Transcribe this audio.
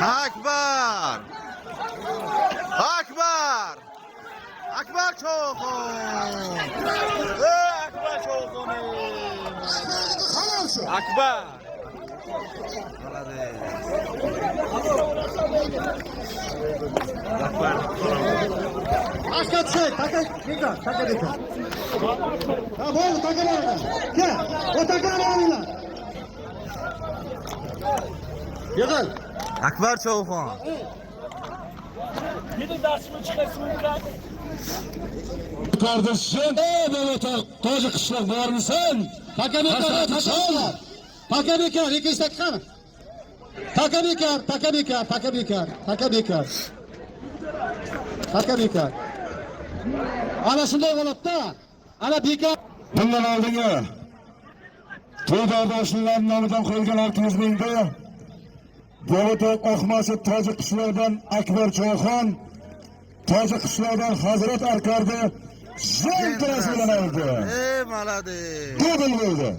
Akbar! Akbar! Akbar Çoğun! Akbar Çoğun! Akbar! Akbar! Aşka çek, taka dikkat. Ha bu taka nerede? Gel, o taka nerede? Yıkıl. Akbar Çoğun! Gidin dersimi çıkarsın Ukrayna. Kardeşim, Mehmet Tacı Kışlak var mısın? Taka bekar, 2 dakika mı? Taka bekar. Ana şunday olup da, ana bekar. Bundan aldığını to'y bardoshlarning nomidan qo'yilgan 600 mingda Bo'g'itoq Oqmoshi tojik qishlog'idan Akbar Cho'xon, tojik qishlog'idan Hazrat Arkardi Jon bilan oldi. Malades! Dubl bo'ldi.